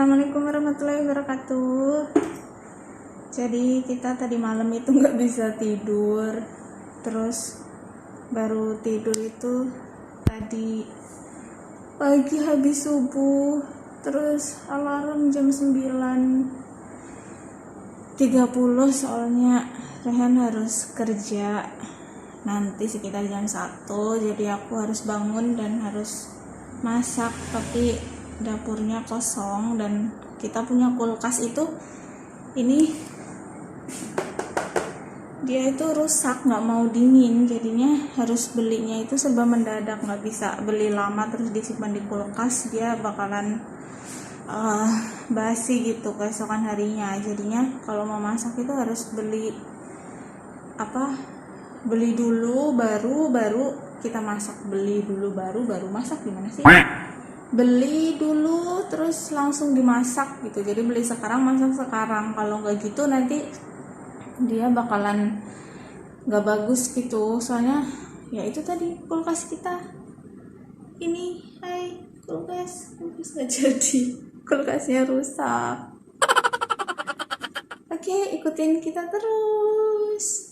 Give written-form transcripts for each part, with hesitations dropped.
Assalamualaikum warahmatullahi wabarakatuh. Jadi kita tadi malam itu nggak bisa tidur. Terus baru tidur itu tadi pagi habis subuh. Terus alarm jam 9.30 soalnya Rehan harus kerja nanti sekitar jam 1. Jadi aku harus bangun dan harus masak, tapi dapurnya kosong dan kita punya kulkas itu ini dia itu rusak, nggak mau dingin, jadinya harus belinya itu serba mendadak, nggak bisa beli lama terus disimpan di kulkas, dia bakalan basi gitu keesokan harinya. Jadinya kalau mau masak itu harus beli dulu baru kita masak, beli dulu baru masak, gimana sih? Beli dulu terus langsung dimasak gitu. Jadi beli sekarang masak sekarang. Kalau nggak gitu nanti dia bakalan nggak bagus gitu. Soalnya ya itu tadi kulkas kita ini, kulkas nggak jadi, kulkasnya rusak. Oke, ikutin kita terus.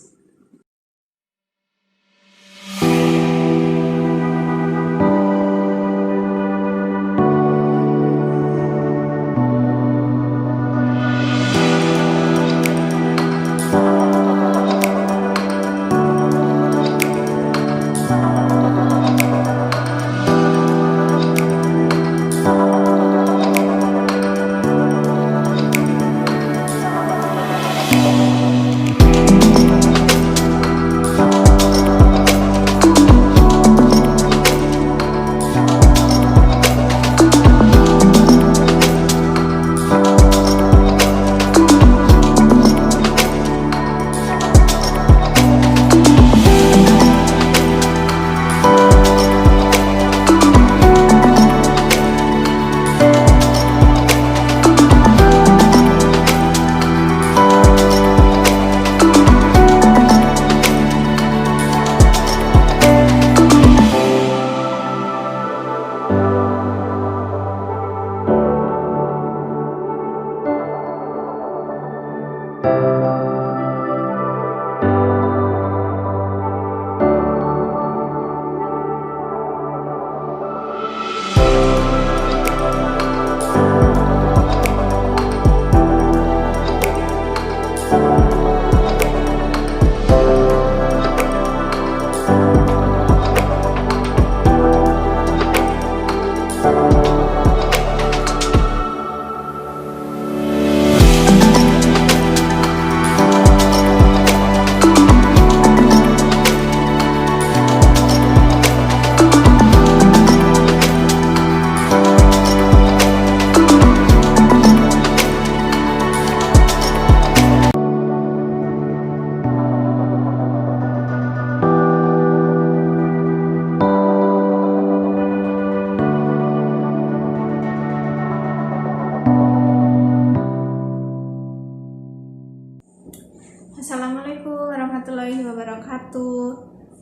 Assalamualaikum warahmatullahi wabarakatuh.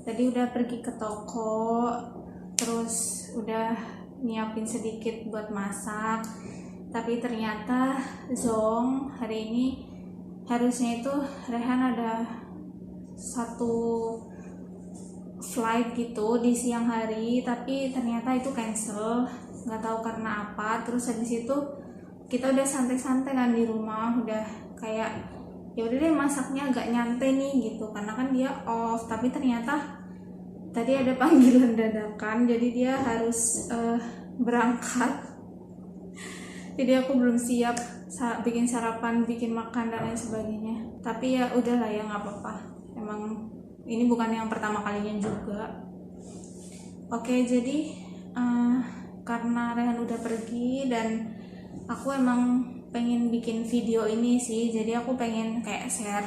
Tadi udah pergi ke toko, terus udah nyiapin sedikit buat masak, tapi ternyata zong hari ini harusnya itu Rehan ada satu flight gitu di siang hari, tapi ternyata itu cancel, nggak tahu karena apa. Terus habis itu kita udah santai-santai kan di rumah, udah kayak ya udah deh masaknya agak nyantai nih gitu, karena kan dia off. Tapi ternyata tadi ada panggilan dadakan, jadi dia harus berangkat. Jadi aku belum siap bikin sarapan, bikin makan dan lain sebagainya. Tapi ya udahlah ya, nggak apa-apa. Emang ini bukan yang pertama kalinya juga. Oke, jadi karena Rehan udah pergi dan aku emang pengen bikin video ini sih, jadi aku pengen kayak share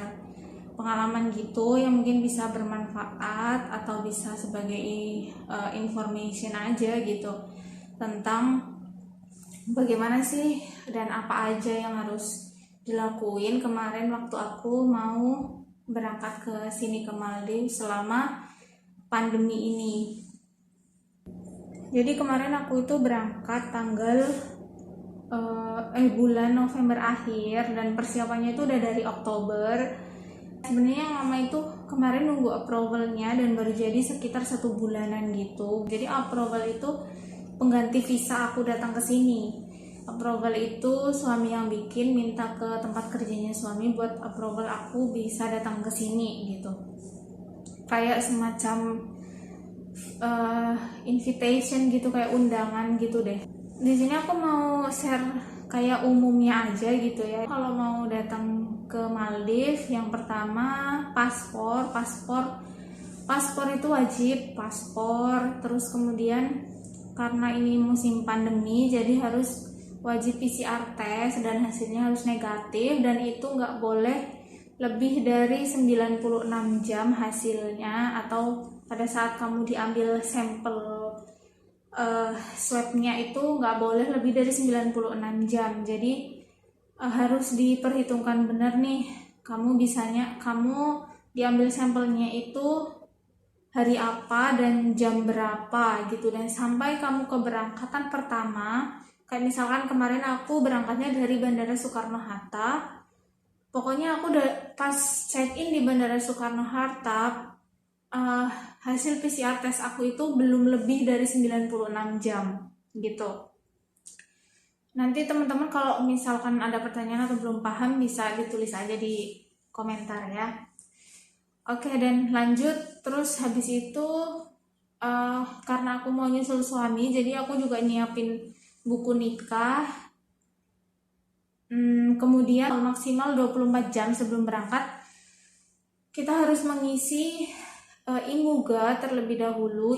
pengalaman gitu yang mungkin bisa bermanfaat atau bisa sebagai information aja gitu tentang bagaimana sih dan apa aja yang harus dilakuin kemarin waktu aku mau berangkat ke sini ke Maldives selama pandemi ini. Jadi kemarin aku itu berangkat tanggal bulan November akhir, dan persiapannya itu udah dari Oktober. Sebenarnya mama itu kemarin nunggu approvalnya dan baru jadi sekitar 1 bulanan gitu. Jadi approval itu pengganti visa aku datang ke sini. Approval itu suami yang bikin, minta ke tempat kerjanya suami buat approval aku bisa datang ke sini gitu. Kayak semacam invitation gitu, kayak undangan gitu deh. Di sini aku mau share kayak umumnya aja gitu ya. Kalau mau datang ke Maldives, yang pertama paspor itu wajib, paspor. Terus kemudian karena ini musim pandemi, jadi harus wajib PCR test dan hasilnya harus negatif, dan itu nggak boleh lebih dari 96 jam hasilnya, atau pada saat kamu diambil sampel swabnya itu nggak boleh lebih dari 96 jam. Jadi harus diperhitungkan benar nih, kamu diambil sampelnya itu hari apa dan jam berapa gitu, dan sampai kamu keberangkatan pertama. Kayak misalkan kemarin aku berangkatnya dari Bandara Soekarno-Hatta, pokoknya aku udah pas check-in di Bandara Soekarno-Hatta, hasil PCR tes aku itu belum lebih dari 96 jam gitu. Nanti teman-teman kalau misalkan ada pertanyaan atau belum paham bisa ditulis aja di komentar ya. Oke, dan lanjut. Terus habis itu karena aku mau nyusul suami, jadi aku juga nyiapin buku nikah. Kemudian maksimal 24 jam sebelum berangkat kita harus mengisi IMUGA terlebih dahulu,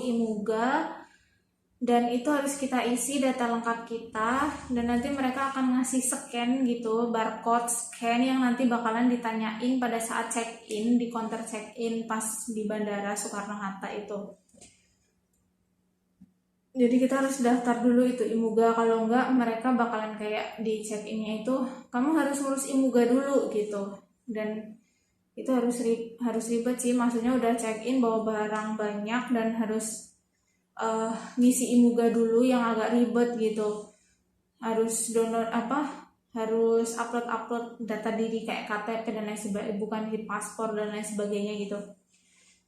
dan itu harus kita isi data lengkap kita, dan nanti mereka akan ngasih scan gitu, barcode scan yang nanti bakalan ditanyain pada saat check-in di counter check-in pas di Bandara Soekarno-Hatta itu. Jadi kita harus daftar dulu itu IMUGA, kalau enggak mereka bakalan kayak di check-innya itu kamu harus ngurus IMUGA dulu gitu. Dan itu harus ribet sih, maksudnya udah check-in bawa barang banyak dan harus ngisi IMUGA dulu yang agak ribet gitu. Harus harus upload data diri kayak KTP dan lain sebagainya, bukan di paspor dan lain sebagainya gitu.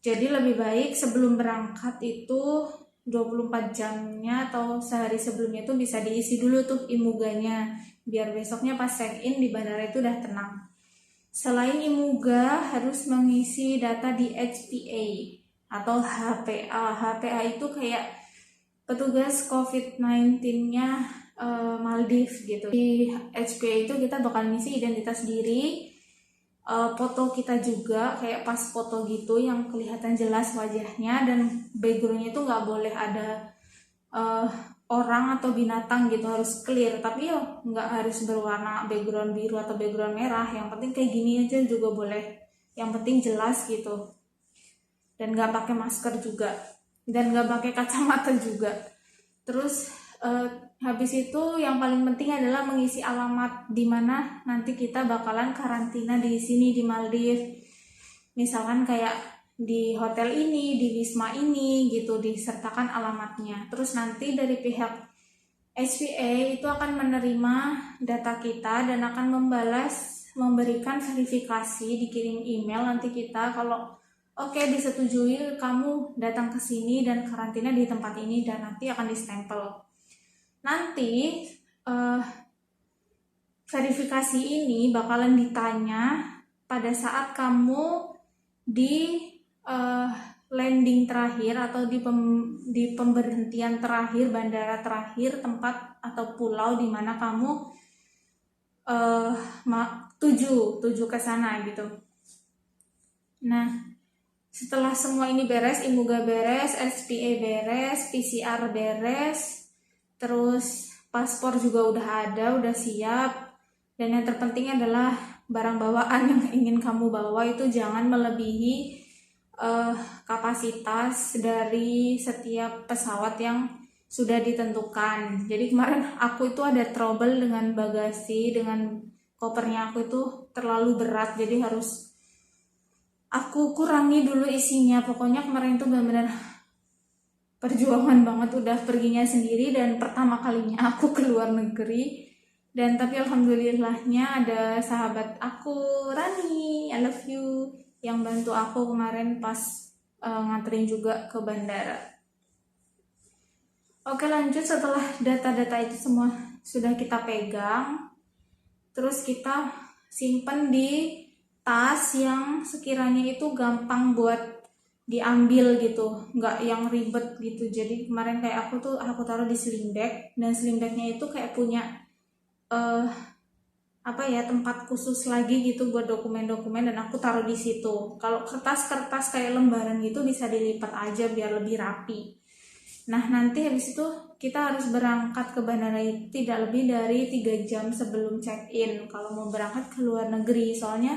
Jadi lebih baik sebelum berangkat itu 24 jamnya atau sehari sebelumnya itu bisa diisi dulu tuh IMUGA-nya, biar besoknya pas check-in di bandara itu udah tenang. Selain IMUGA harus mengisi data di HPA atau HPA. HPA itu kayak petugas COVID-19-nya Maldives gitu. Di HPA itu kita bakal ngisi identitas diri, foto kita juga kayak pas foto gitu yang kelihatan jelas wajahnya, dan backgroundnya itu nggak boleh ada orang atau binatang gitu, harus clear. Tapi ya nggak harus berwarna background biru atau background merah, yang penting kayak gini aja juga boleh, yang penting jelas gitu. Dan nggak pakai masker juga, dan nggak pakai kacamata juga. Terus habis itu yang paling penting adalah mengisi alamat di mana nanti kita bakalan karantina di sini di Maldives. Misalkan kayak di hotel ini, di Wisma ini gitu, disertakan alamatnya. Terus nanti dari pihak HPA itu akan menerima data kita dan akan memberikan verifikasi, dikirim email nanti kita kalau oke, disetujui kamu datang ke sini dan karantina di tempat ini, dan nanti akan distempel. Nanti verifikasi ini bakalan ditanya pada saat kamu di landing terakhir atau di pemberhentian terakhir, bandara terakhir, tempat atau pulau di mana kamu tuju ke sana gitu. Nah, setelah semua ini beres, IMUGA beres, SPA beres, PCR beres, terus paspor juga udah ada, udah siap, dan yang terpenting adalah barang bawaan yang ingin kamu bawa itu jangan melebihi kapasitas dari setiap pesawat yang sudah ditentukan. Jadi kemarin aku itu ada trouble dengan bagasi, dengan kopernya aku itu terlalu berat, jadi harus aku kurangi dulu isinya. Pokoknya kemarin itu benar-benar perjuangan banget, udah perginya sendiri dan pertama kalinya aku ke luar negeri. Dan tapi alhamdulillahnya ada sahabat aku, Rani, I love you, yang bantu aku kemarin pas nganterin juga ke bandara. Oke, lanjut. Setelah data-data itu semua sudah kita pegang, terus kita simpen di tas yang sekiranya itu gampang buat diambil gitu, nggak yang ribet gitu. Jadi kemarin kayak aku taruh di sling bag, dan sling bagnya itu kayak punya tempat khusus lagi gitu buat dokumen-dokumen, dan aku taruh di situ. Kalau kertas-kertas kayak lembaran gitu bisa dilipat aja biar lebih rapi. Nah, nanti habis itu kita harus berangkat ke bandara itu tidak lebih dari 3 jam sebelum check-in kalau mau berangkat ke luar negeri. Soalnya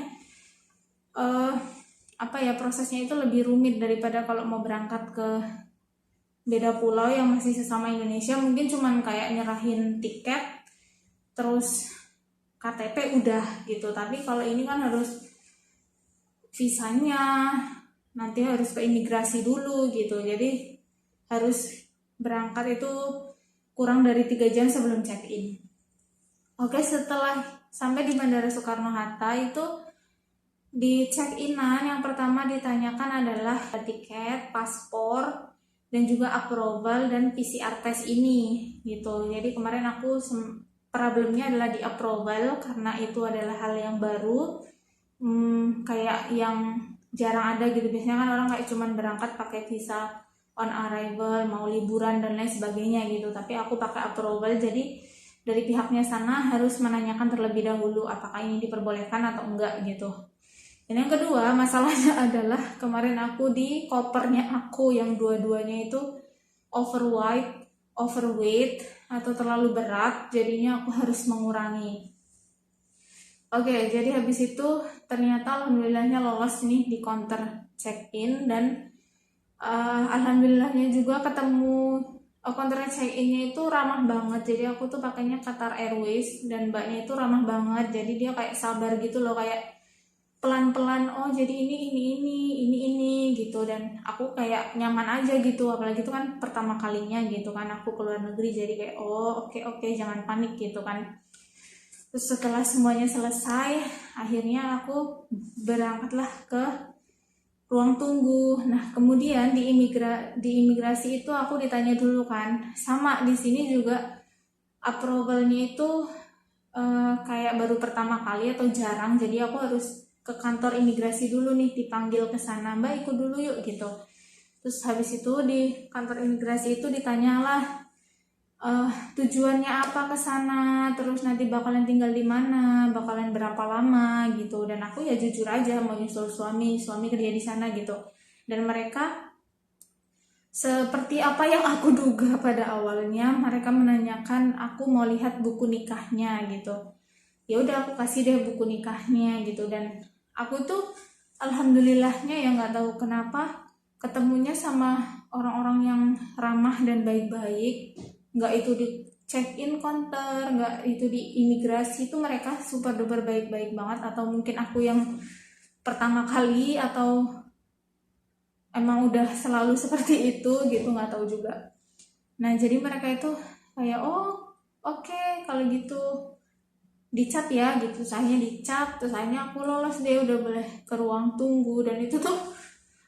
prosesnya itu lebih rumit daripada kalau mau berangkat ke beda pulau yang masih sesama Indonesia. Mungkin cuman kayak nyerahin tiket terus KTP udah gitu. Tapi kalau ini kan harus visanya, nanti harus ke imigrasi dulu gitu. Jadi harus berangkat itu kurang dari 3 jam sebelum check-in. Oke, setelah sampai di Bandara Soekarno-Hatta itu di check-inan yang pertama ditanyakan adalah tiket, paspor, dan juga approval dan PCR test ini gitu. Jadi kemarin aku problemnya adalah di approval karena itu adalah hal yang baru, kayak yang jarang ada gitu. Biasanya kan orang kayak cuman berangkat pakai visa on arrival, mau liburan dan lain sebagainya gitu. Tapi aku pakai approval, jadi dari pihaknya sana harus menanyakan terlebih dahulu apakah ini diperbolehkan atau enggak gitu. Dan yang kedua masalahnya adalah kemarin aku di kopernya aku yang dua-duanya itu overweight atau terlalu berat, jadinya aku harus mengurangi. Oke, jadi habis itu ternyata alhamdulillahnya lolos nih di counter check-in, dan alhamdulillahnya juga ketemu counter check-innya itu ramah banget. Jadi aku tuh pakainya Qatar Airways dan mbaknya itu ramah banget. Jadi dia kayak sabar gitu loh, kayak pelan-pelan, oh jadi ini gitu, dan aku kayak nyaman aja gitu. Apalagi itu kan pertama kalinya gitu kan aku keluar negeri, jadi kayak oke, jangan panik gitu kan. Terus setelah semuanya selesai, akhirnya aku berangkatlah ke ruang tunggu. Nah, kemudian di imigrasi itu aku ditanya dulu kan, sama di sini juga approvalnya itu kayak baru pertama kali atau jarang, jadi aku harus ke kantor imigrasi dulu nih, dipanggil ke sana, mbak ikut dulu yuk gitu. Terus habis itu di kantor imigrasi itu ditanyalah tujuannya apa ke sana, terus nanti bakalan tinggal di mana, bakalan berapa lama gitu. Dan aku ya jujur aja mau nyusul suami kerja di sana gitu. Dan mereka seperti apa yang aku duga pada awalnya, mereka menanyakan aku mau lihat buku nikahnya gitu. Ya udah aku kasih deh buku nikahnya gitu, dan aku tuh alhamdulillahnya ya nggak tahu kenapa ketemunya sama orang-orang yang ramah dan baik-baik. Nggak itu di check-in counter, nggak itu di imigrasi, itu mereka super duper baik-baik banget. Atau mungkin aku yang pertama kali atau emang udah selalu seperti itu gitu, nggak tahu juga. Nah jadi mereka itu kayak oke, kalau gitu dicap ya gitu, saya dicap. Terus akhirnya aku lolos deh, udah boleh ke ruang tunggu. Dan itu tuh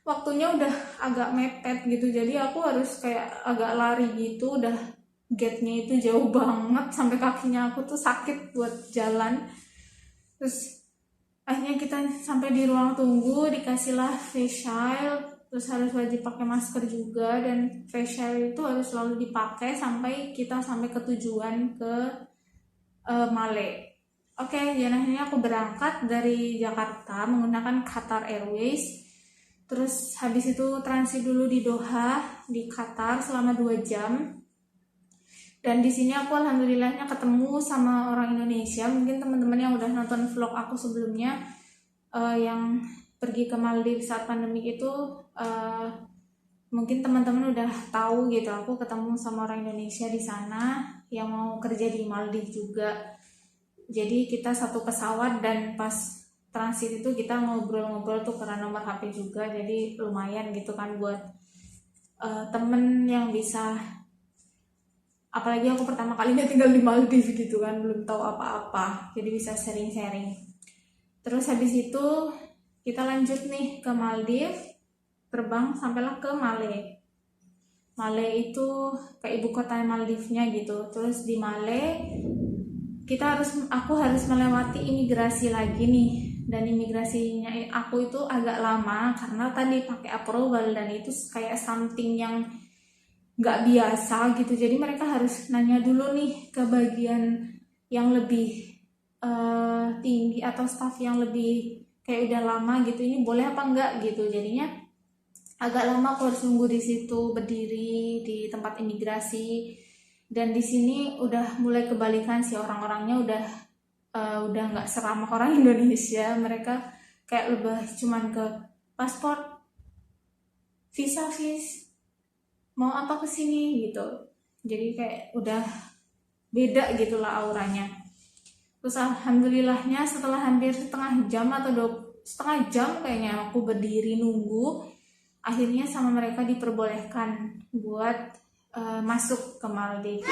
waktunya udah agak mepet gitu, jadi aku harus kayak agak lari gitu. Udah gate-nya itu jauh banget, sampai kakinya aku tuh sakit buat jalan. Terus akhirnya kita sampai di ruang tunggu, dikasihlah face shield, terus harus wajib pakai masker juga, dan face shield itu harus selalu dipakai sampai kita sampai ke tujuan ke Male. Oke, jadi akhirnya aku berangkat dari Jakarta menggunakan Qatar Airways. Terus habis itu transit dulu di Doha di Qatar selama 2 jam. Dan di sini aku alhamdulillahnya ketemu sama orang Indonesia. Mungkin teman-teman yang udah nonton vlog aku sebelumnya yang pergi ke Maldives saat pandemi itu, mungkin teman-teman udah tahu gitu. Aku ketemu sama orang Indonesia di sana yang mau kerja di Maldives juga. Jadi kita satu pesawat, dan pas transit itu kita ngobrol-ngobrol tuh karena nomor HP juga. Jadi lumayan gitu kan buat temen yang bisa apalagi aku pertama kalinya tinggal di Maldives gitu kan, belum tahu apa-apa, jadi bisa sharing-sharing. Terus habis itu kita lanjut nih ke Maldives, terbang sampailah ke Male. Male itu kayak ibu kota Maldivnya gitu. Terus di Male aku harus melewati imigrasi lagi nih, dan imigrasinya aku itu agak lama karena tadi pakai approval dan itu kayak something yang nggak biasa gitu. Jadi mereka harus nanya dulu nih ke bagian yang lebih tinggi atau staff yang lebih kayak udah lama gitu, ini boleh apa enggak gitu. Jadinya agak lama aku harus nunggu di situ, berdiri di tempat imigrasi. Dan di sini udah mulai kebalikan sih, orang-orangnya udah nggak seramah orang Indonesia. Mereka kayak lebih cuman ke paspor, visa, mau apa ke sini gitu. Jadi kayak udah beda gitulah auranya. Terus alhamdulillahnya setelah hampir setengah jam atau setengah jam kayaknya aku berdiri nunggu, akhirnya sama mereka diperbolehkan buat masuk ke Maldives.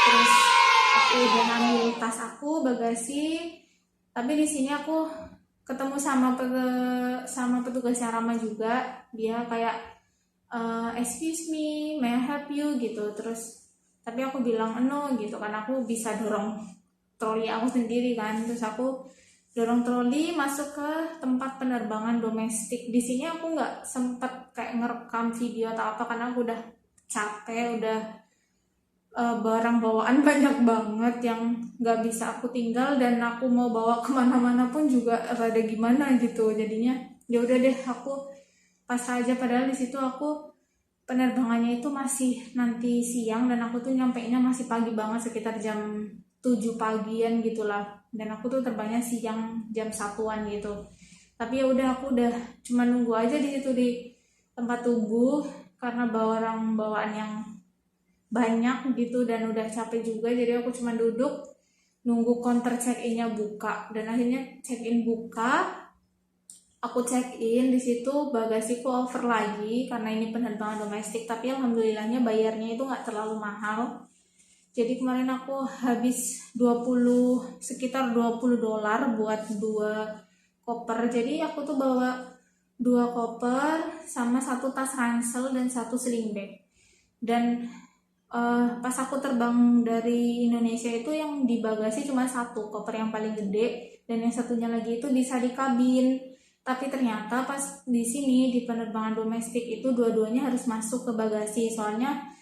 Terus aku udah ngambil tas aku, bagasi, tapi di sini aku ketemu sama petugas Yarama juga. Dia kayak excuse me, may I help you gitu. Terus tapi aku bilang no gitu kan, aku bisa dorong troli aku sendiri kan. Terus aku dorong troli masuk ke tempat penerbangan domestik. Di sini aku nggak sempet kayak ngerekam video atau apa karena aku udah capek, udah barang bawaan banyak banget yang nggak bisa aku tinggal, dan aku mau bawa kemana-mana pun juga rada gimana gitu. Jadinya ya udah deh, aku pas aja. Padahal di situ aku penerbangannya itu masih nanti siang dan aku tuh nyampeinnya masih pagi banget, sekitar jam 7 pagian gitulah. Dan aku tuh terbangnya siang jam 1-an gitu. Tapi ya udah, aku udah cuma nunggu aja di situ di tempat tunggu karena barang bawaan yang banyak gitu dan udah capek juga. Jadi aku cuma duduk nunggu counter check-in-nya buka, dan akhirnya check-in buka. Aku check in di situ, bagasiku over lagi karena ini penerbangan domestik, tapi alhamdulillahnya bayarnya itu nggak terlalu mahal. Jadi kemarin aku habis sekitar 20 dolar buat 2 koper. Jadi aku tuh bawa 2 koper sama 1 tas ransel dan 1 sling bag. Dan pas aku terbang dari Indonesia itu yang di bagasi cuma 1 koper yang paling gede, dan yang satunya lagi itu bisa di kabin. Tapi ternyata pas di sini di penerbangan domestik itu dua-duanya harus masuk ke bagasi, soalnya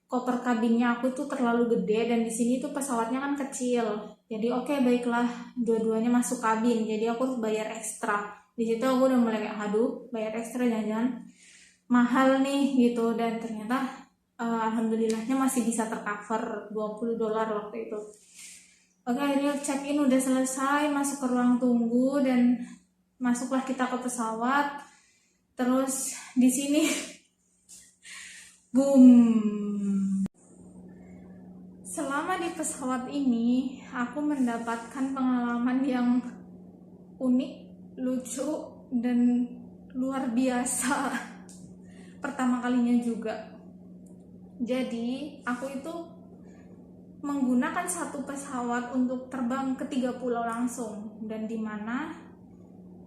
koper kabinnya aku tuh terlalu gede dan di sini tuh pesawatnya kan kecil. Jadi oke, baiklah, dua-duanya masuk kabin. Jadi aku harus bayar ekstra. Di situ aku udah mulai kayak aduh, bayar ekstra jangan mahal nih gitu. Dan ternyata alhamdulillahnya masih bisa tercover 20 dolar waktu itu. Oke, akhirnya check in udah selesai, masuk ke ruang tunggu dan masuklah kita ke pesawat. Terus di sini boom. Selama di pesawat ini aku mendapatkan pengalaman yang unik, lucu, dan luar biasa. Pertama kalinya juga. Jadi aku itu menggunakan satu pesawat untuk terbang ke 3 pulau langsung, dan dimana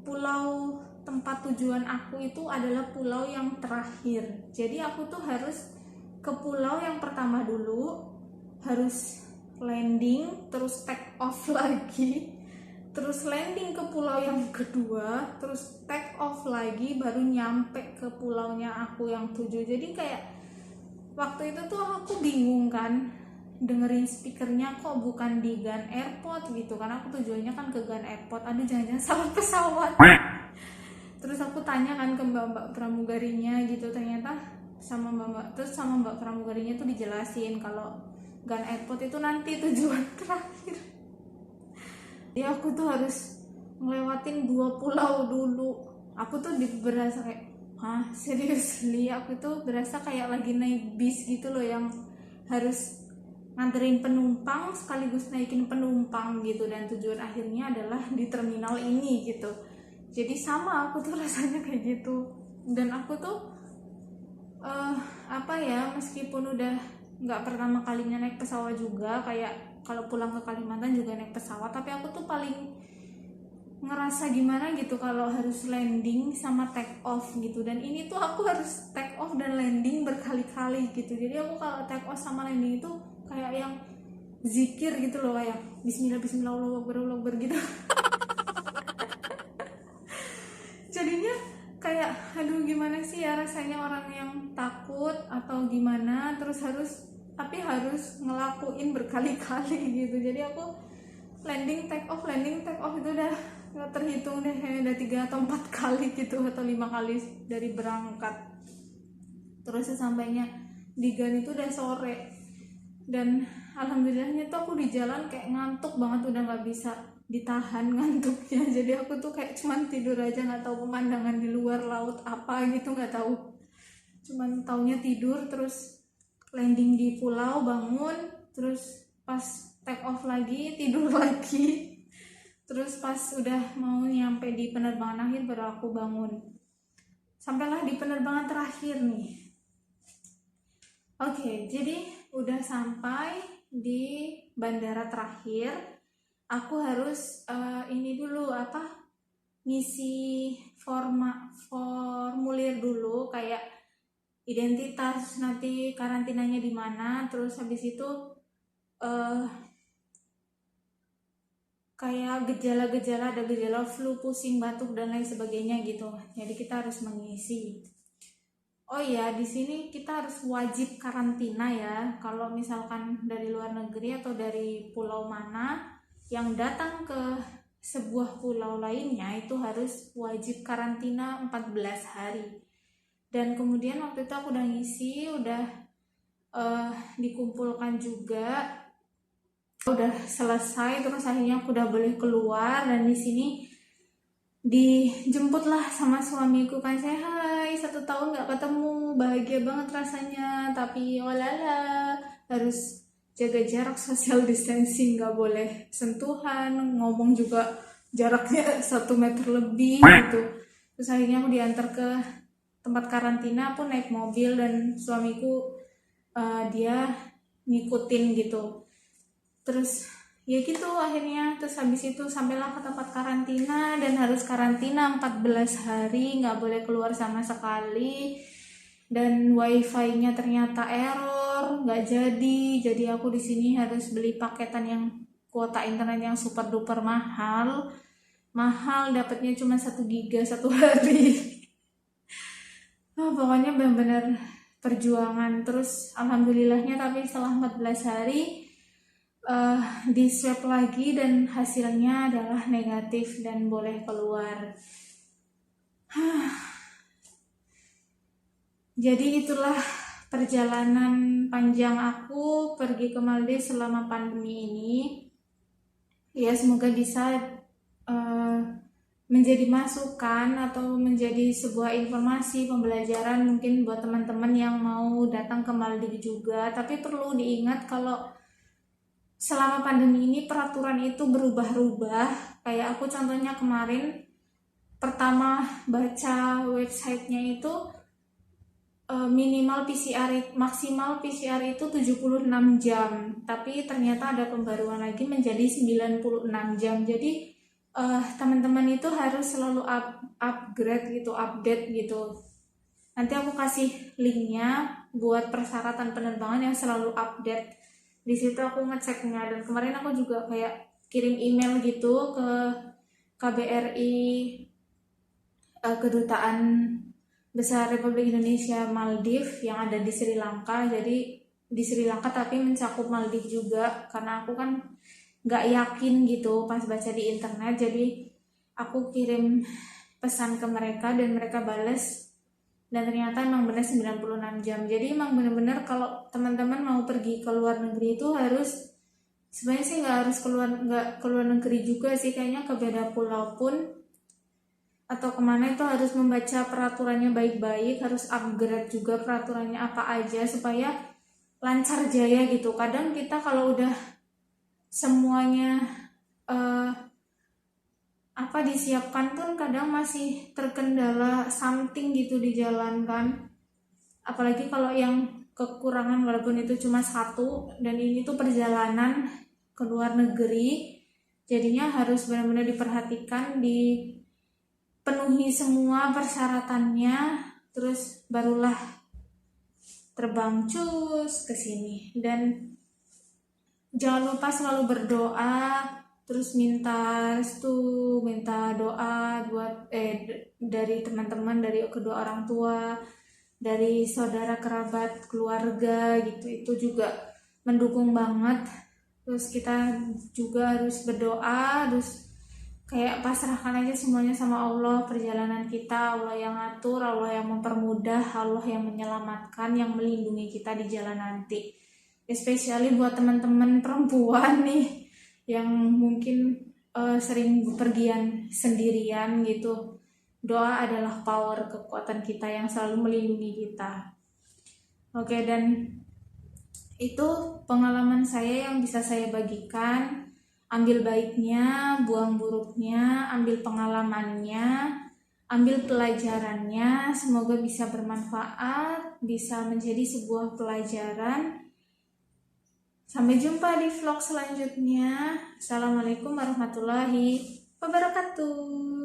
pulau tempat tujuan aku itu adalah pulau yang terakhir. Jadi aku tuh harus ke pulau yang pertama dulu, harus landing, terus take off lagi, terus landing ke pulau yang kedua, terus take off lagi, baru nyampe ke pulaunya aku yang 7. Jadi kayak waktu itu tuh aku bingung kan, dengerin speakernya kok bukan di Gan Airport gitu kan. Aku tujuannya kan ke Gan Airport, aduh jangan-jangan salah pesawat. Terus aku tanya kan ke mbak pramugarinya gitu, ternyata sama mbak pramugarinya tuh dijelasin kalau Gan Airport itu nanti tujuan terakhir. Jadi aku tuh harus ngelewatin 2 pulau dulu. Aku tuh berasa kayak, hah seriously, aku tuh berasa kayak lagi naik bis gitu loh, yang harus nganterin penumpang sekaligus naikin penumpang gitu, dan tujuan akhirnya adalah di terminal ini gitu. Jadi sama aku tuh rasanya kayak gitu. Dan aku tuh meskipun udah nggak pertama kalinya naik pesawat juga, kayak kalau pulang ke Kalimantan juga naik pesawat, tapi aku tuh paling ngerasa gimana gitu kalau harus landing sama take off gitu. Dan ini tuh aku harus take off dan landing berkali-kali gitu. Jadi aku kalau take off sama landing itu kayak yang zikir gitu loh, kayak bismillah bismillah Allahu akbar Allahu akbar gitu. Jadinya kayak aduh gimana sih ya rasanya orang yang takut atau gimana, terus harus ngelakuin berkali-kali gitu. Jadi aku landing take off itu udah nggak terhitung deh, kayak udah 3 atau 4 kali gitu, atau 5 kali dari berangkat. Terus sesampainya di GAN itu udah sore, dan alhamdulillahnya tuh aku di jalan kayak ngantuk banget, udah nggak bisa ditahan ngantuknya. Jadi aku tuh kayak cuman tidur aja, nggak tahu pemandangan di luar laut apa gitu, nggak tahu, cuman taunya tidur. Terus landing di pulau, bangun, terus pas take off lagi tidur lagi. Terus pas udah mau nyampe di penerbangan akhir baru aku bangun. Sampailah di penerbangan terakhir nih. Oke, jadi udah sampai di bandara terakhir. Aku harus ini dulu ngisi formulir dulu, kayak identitas, nanti karantinanya di mana, terus habis itu kayak gejala-gejala, ada gejala flu, pusing, batuk dan lain sebagainya gitu. Jadi kita harus mengisi. Oh iya, di sini kita harus wajib karantina ya. Kalau misalkan dari luar negeri atau dari pulau mana yang datang ke sebuah pulau lainnya, itu harus wajib karantina 14 hari. Dan kemudian waktu itu aku udah ngisi, udah dikumpulkan juga, udah selesai. Terus akhirnya aku udah boleh keluar, dan di sini dijemputlah sama suamiku kan. Saya, hai, 1 tahun nggak ketemu, bahagia banget rasanya, tapi walala harus jaga jarak, social distancing, nggak boleh sentuhan, ngomong juga jaraknya 1 meter lebih gitu. Terus akhirnya aku diantar ke tempat karantina, aku naik mobil dan suamiku dia ngikutin gitu. Terus ya gitu akhirnya. Terus habis itu sampailah ke tempat karantina, dan harus karantina 14 hari, nggak boleh keluar sama sekali. Dan wifi-nya ternyata error, nggak jadi aku di sini harus beli paketan yang kuota internet yang super duper mahal, dapatnya cuma 1 giga 1 hari. Pokoknya benar-benar perjuangan. Terus alhamdulillahnya tapi setelah 14 hari di swab lagi dan hasilnya adalah negatif dan boleh keluar. Jadi itulah perjalanan panjang aku pergi ke Maldives selama pandemi ini. Ya semoga bisa menjadi masukan atau menjadi sebuah informasi pembelajaran mungkin buat teman-teman yang mau datang ke Maldives juga. Tapi perlu diingat kalau selama pandemi ini peraturan itu berubah-ubah. Kayak aku contohnya kemarin pertama baca websitenya itu maksimal PCR itu 76 jam, tapi ternyata ada pembaruan lagi menjadi 96 jam. Jadi teman-teman itu harus selalu upgrade gitu, update gitu. Nanti aku kasih linknya buat persyaratan penerbangan yang selalu update. Di situ aku ngeceknya, dan kemarin aku juga kayak kirim email gitu ke KBRI, Kedutaan Besar Republik Indonesia Maldives yang ada di Sri Lanka. Jadi di Sri Lanka tapi mencakup Maldives juga, karena aku kan nggak yakin gitu pas baca di internet. Jadi aku kirim pesan ke mereka dan mereka bales, dan ternyata emang benar 96 jam. Jadi emang bener-bener kalau teman-teman mau pergi ke luar negeri itu harus, sebenarnya sih nggak ke luar negeri juga sih, kayaknya ke beda pulau pun atau kemana itu harus membaca peraturannya baik-baik, harus upgrade juga peraturannya apa aja supaya lancar jaya gitu. Kadang kita kalau udah semuanya disiapkan pun kadang masih terkendala something gitu di jalan kan. Apalagi kalau yang kekurangan walaupun itu cuma satu, dan ini tuh perjalanan ke luar negeri, jadinya harus benar-benar diperhatikan, dipenuhi semua persyaratannya, terus barulah terbang cus ke sini. Dan jangan lupa selalu berdoa, terus minta restu, minta doa buat dari teman-teman, dari kedua orang tua, dari saudara kerabat keluarga gitu, itu juga mendukung banget. Terus kita juga harus berdoa, harus kayak pasrahkan aja semuanya sama Allah, perjalanan kita Allah yang ngatur, Allah yang mempermudah, Allah yang menyelamatkan, yang melindungi kita di jalan nanti. Especially buat teman-teman perempuan nih yang mungkin sering bepergian sendirian gitu, doa adalah power, kekuatan kita yang selalu melindungi kita. Oke, dan itu pengalaman saya yang bisa saya bagikan. Ambil baiknya, buang buruknya, ambil pengalamannya, ambil pelajarannya, semoga bisa bermanfaat, bisa menjadi sebuah pelajaran. Sampai jumpa di vlog selanjutnya. Assalamualaikum warahmatullahi wabarakatuh.